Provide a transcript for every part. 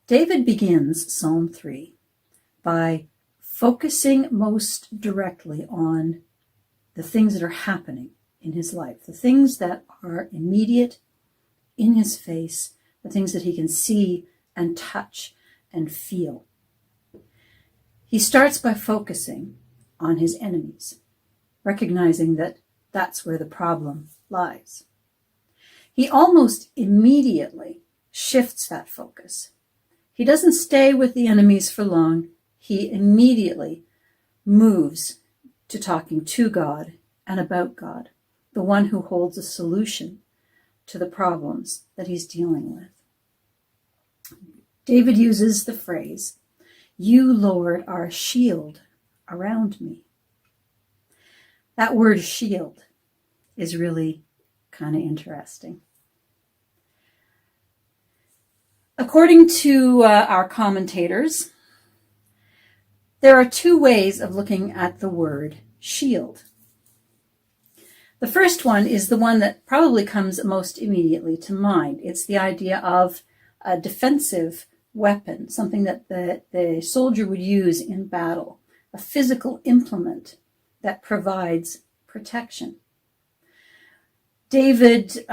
David begins Psalm 3 by focusing most directly on the things that are happening in his life, the things that are immediate, in his face, the things that he can see and touch and feel. He starts by focusing on his enemies, recognizing that that's where the problem lies. He almost immediately shifts that focus. He doesn't stay with the enemies for long. He immediately moves to talking to God and about God, the one who holds a solution to the problems that he's dealing with. David uses the phrase, "You, Lord, are a shield around me." That word shield is really kind of interesting. According to our commentators, there are two ways of looking at the word shield. The first one is the one that probably comes most immediately to mind. It's the idea of a defensive weapon, something that the soldier would use in battle, a physical implement that provides protection. David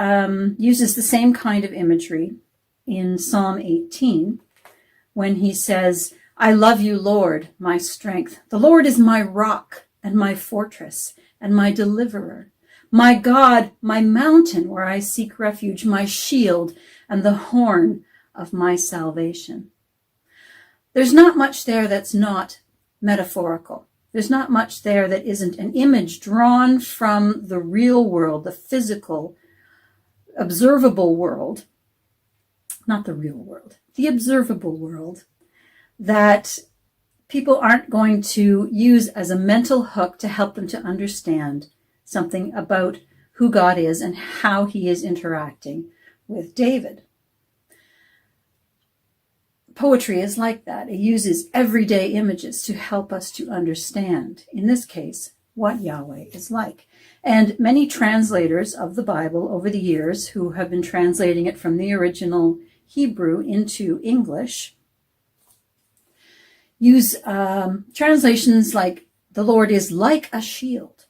uses the same kind of imagery in Psalm 18 when he says, "I love you, Lord, my strength. The Lord is my rock and my fortress and my deliverer. My God, my mountain where I seek refuge, my shield and the horn of my salvation." There's not much there that's not metaphorical. There's not much there that isn't an image drawn from the real world, the physical, observable world, not the real world, the observable world, that people aren't going to use as a mental hook to help them to understand something about who God is and how he is interacting with David. Poetry is like that. It uses everyday images to help us to understand, in this case, what Yahweh is like. And many translators of the Bible over the years who have been translating it from the original Hebrew into English use translations like, "The Lord is like a shield,"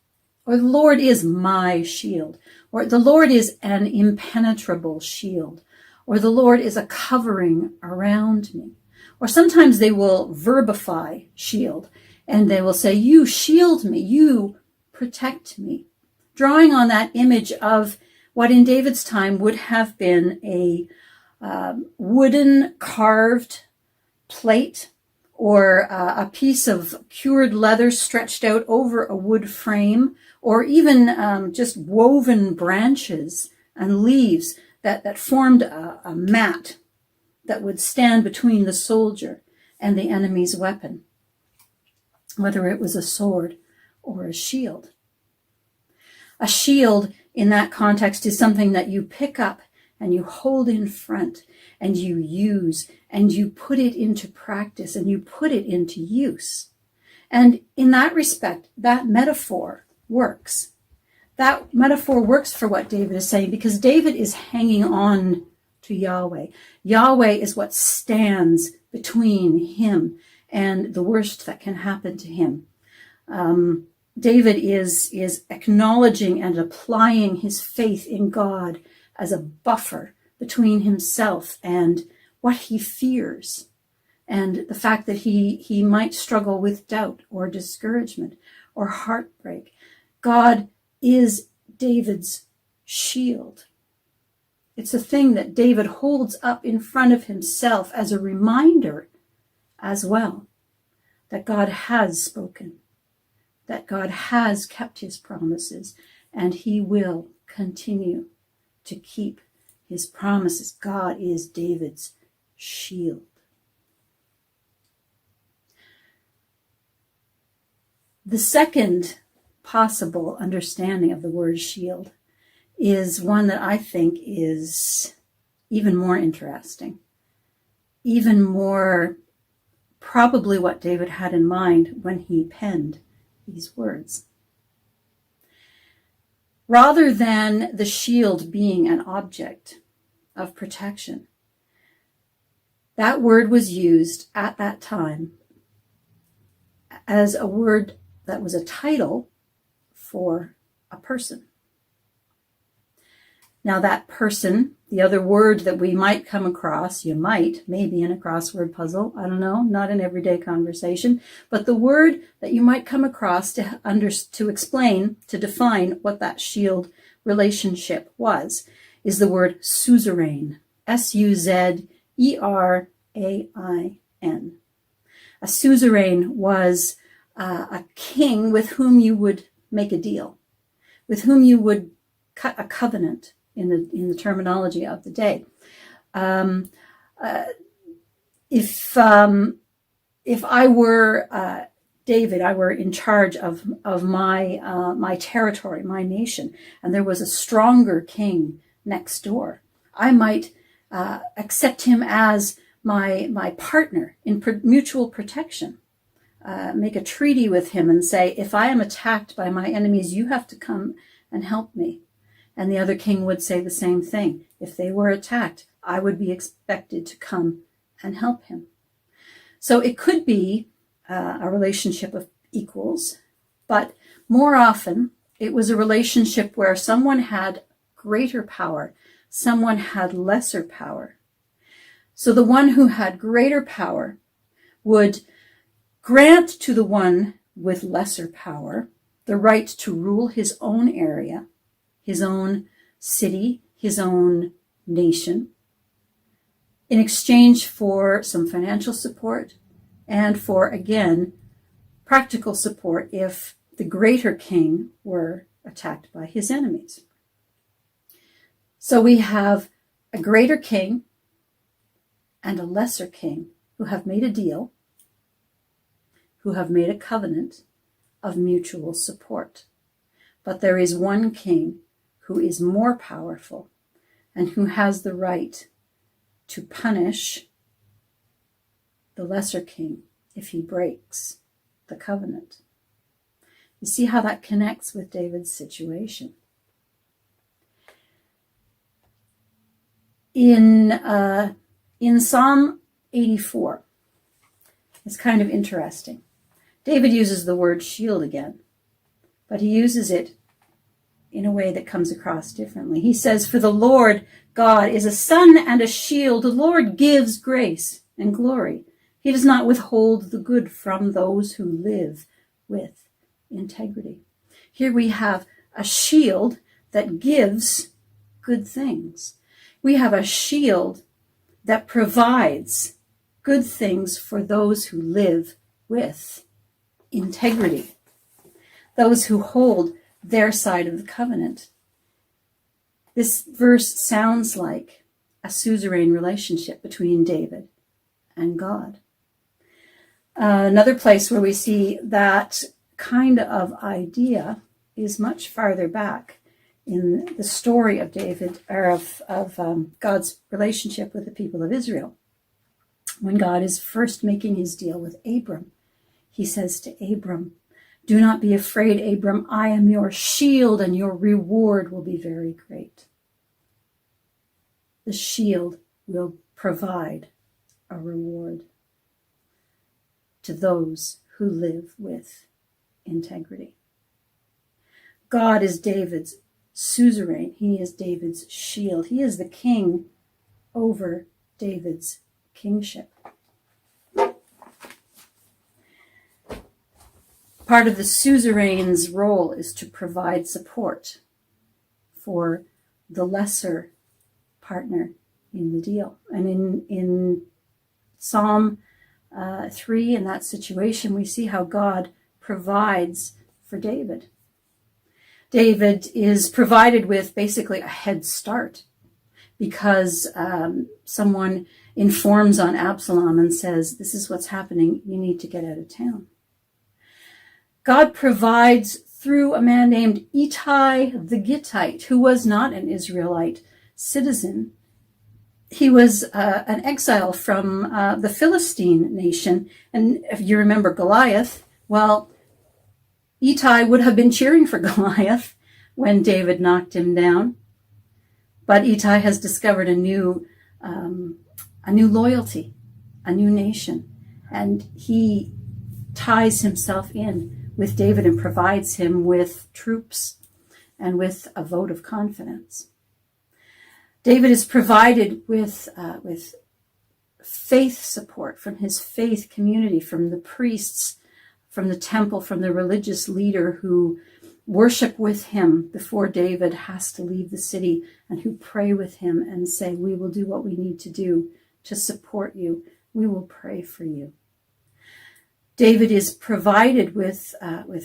or "The Lord is my shield," or "The Lord is an impenetrable shield," or "The Lord is a covering around me." Or sometimes they will verbify shield, and they will say, "You shield me, you protect me," drawing on that image of what in David's time would have been a wooden carved plate or a piece of cured leather stretched out over a wood frame, or even just woven branches and leaves that formed a mat that would stand between the soldier and the enemy's weapon, whether it was a sword or a shield. A shield in that context is something that you pick up and you hold in front and you use and you put it into practice and you put it into use. And in that respect, that metaphor works. That metaphor works for what David is saying, because David is hanging on to Yahweh. Yahweh is what stands between him and the worst that can happen to him. David is acknowledging and applying his faith in God as a buffer between himself and what he fears, and the fact that he might struggle with doubt or discouragement or heartbreak. God is David's shield. It's a thing that David holds up in front of himself as a reminder as well that God has spoken, that God has kept his promises, and he will continue to keep his promises. God is David's shield. The second possible understanding of the word shield is one that I think is even more interesting, even more probably what David had in mind when he penned these words. Rather than the shield being an object of protection, That word was used at that time as a word that was a title for a person. Now that person, the other word that we might come across, maybe in a crossword puzzle, I don't know, not in everyday conversation, but the word that you might come across to explain, to define what that shield relationship was, is the word suzerain, S-U-Z-E-R-A-I-N. A suzerain was a king with whom you would make a deal, with whom you would cut a covenant in the terminology of the day. If I were David, I were in charge of my territory, my nation, and there was a stronger king next door, I might accept him as my partner in mutual protection. Make a treaty with him and say, if I am attacked by my enemies, you have to come and help me. And the other king would say the same thing. If they were attacked, I would be expected to come and help him. So it could be a relationship of equals, but more often it was a relationship where someone had greater power, someone had lesser power. So the one who had greater power would grant to the one with lesser power the right to rule his own area, his own city, his own nation, in exchange for some financial support and for, again, practical support if the greater king were attacked by his enemies. So we have a greater king and a lesser king who have made a deal, who have made a covenant of mutual support. But there is one king who is more powerful and who has the right to punish the lesser king if he breaks the covenant. You see how that connects with David's situation. In Psalm 84, it's kind of interesting. David uses the word shield again, but he uses it in a way that comes across differently. He says, for the Lord God is a sun and a shield. The Lord gives grace and glory. He does not withhold the good from those who live with integrity. Here we have a shield that gives good things. We have a shield that provides good things for those who live with integrity, those who hold their side of the covenant. This verse sounds like a suzerain relationship between David and God. Another place where we see that kind of idea is much farther back in the story of David, or of God's relationship with the people of Israel. When God is first making his deal with Abram, he says to Abram, do not be afraid, Abram, I am your shield and your reward will be very great. The shield will provide a reward to those who live with integrity. God is David's suzerain. He is David's shield. He is the king over David's kingship. Part of the suzerain's role is to provide support for the lesser partner in the deal. And in Psalm 3, in that situation, we see how God provides for David. David is provided with basically a head start because someone informs on Absalom and says, this is what's happening, you need to get out of town. God provides through a man named Ittai the Gittite, who was not an Israelite citizen. He was an exile from the Philistine nation. And if you remember Goliath, well, Ittai would have been cheering for Goliath when David knocked him down. But Ittai has discovered a new loyalty a new nation. And he ties himself in with David and provides him with troops and with a vote of confidence. David is provided with faith support from his faith community, from the priests, from the temple, from the religious leader who worship with him before David has to leave the city, and who pray with him and say, we will do what we need to do to support you. We will pray for you. David is provided with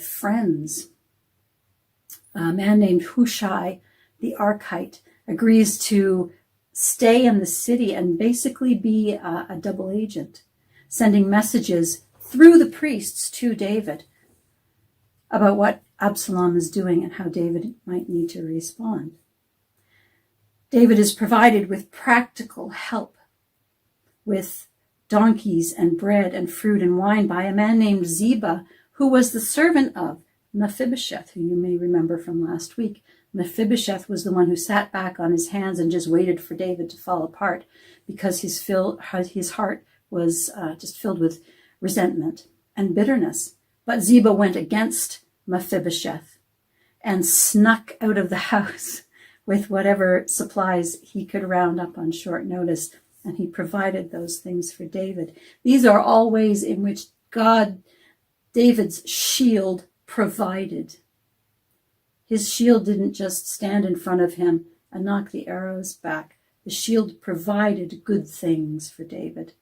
friends. A man named Hushai, the Archite, agrees to stay in the city and basically be a double agent, sending messages through the priests to David about what Absalom is doing and how David might need to respond. David is provided with practical help, with donkeys and bread and fruit and wine by a man named Ziba, who was the servant of Mephibosheth, who you may remember from last week. Mephibosheth was the one who sat back on his hands and just waited for David to fall apart because his heart was just filled with resentment and bitterness. But Ziba went against Mephibosheth and snuck out of the house with whatever supplies he could round up on short notice, and he provided those things for David. These are all ways in which David's shield provided. His shield didn't just stand in front of him and knock the arrows back. The shield provided good things for David,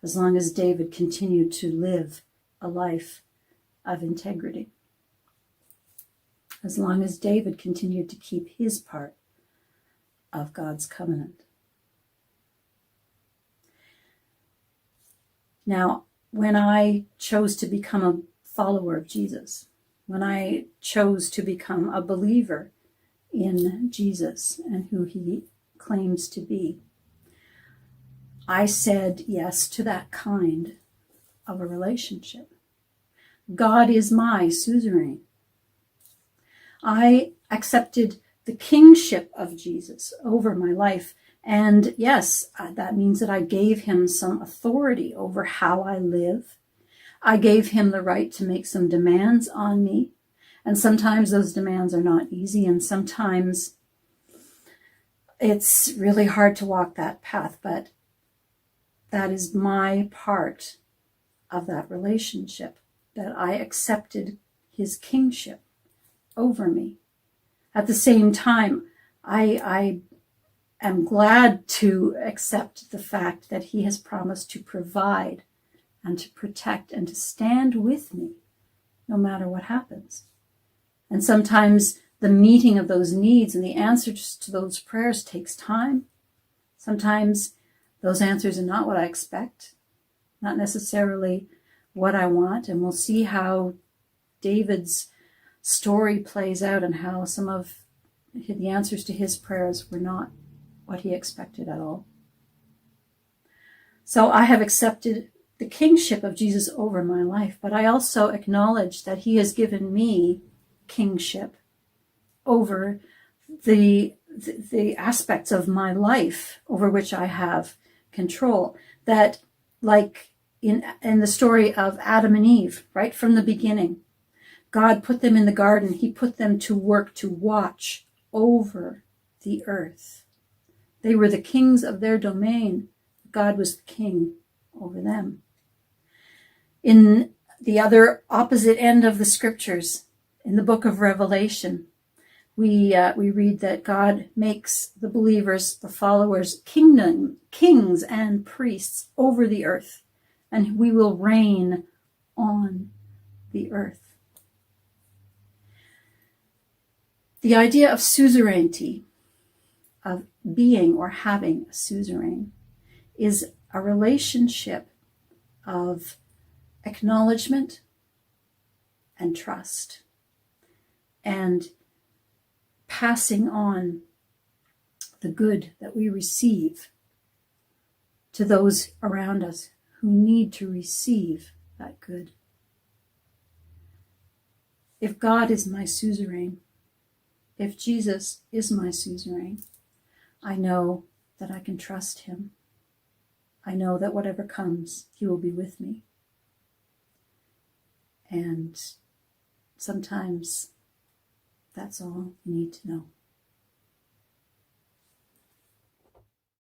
as long as David continued to live a life of integrity. As long as David continued to keep his part of God's covenant. Now, when I chose to become a follower of Jesus, when I chose to become a believer in Jesus and who he claims to be, I said yes to that kind of a relationship. God is my suzerain. I accepted the kingship of Jesus over my life. And yes, that means that I gave him some authority over how I live. I gave him the right to make some demands on me. And sometimes those demands are not easy, and sometimes it's really hard to walk that path. But that is my part of that relationship, that I accepted his kingship over me. At the same time, I am glad to accept the fact that he has promised to provide and to protect and to stand with me no matter what happens. And sometimes the meeting of those needs and the answers to those prayers takes time. Sometimes those answers are not what I expect, not necessarily what I want. And we'll see how David's story plays out and how some of the answers to his prayers were not what he expected at all. So I have accepted the kingship of Jesus over my life, but I also acknowledge that he has given me kingship over the aspects of my life over which I have control. That, like in the story of Adam and Eve, right from the beginning, God put them in the garden. He put them to work to watch over the earth. They were the kings of their domain. God was the king over them. In the other opposite end of the scriptures, in the book of Revelation, we read that God makes the believers, the followers, kings and priests over the earth, and we will reign on the earth. The idea of suzerainty, of being or having a suzerain, is a relationship of acknowledgement and trust, and passing on the good that we receive to those around us who need to receive that good. If God is my suzerain, if Jesus is my suzerain, I know that I can trust him. I know that whatever comes, he will be with me. And sometimes that's all you need to know.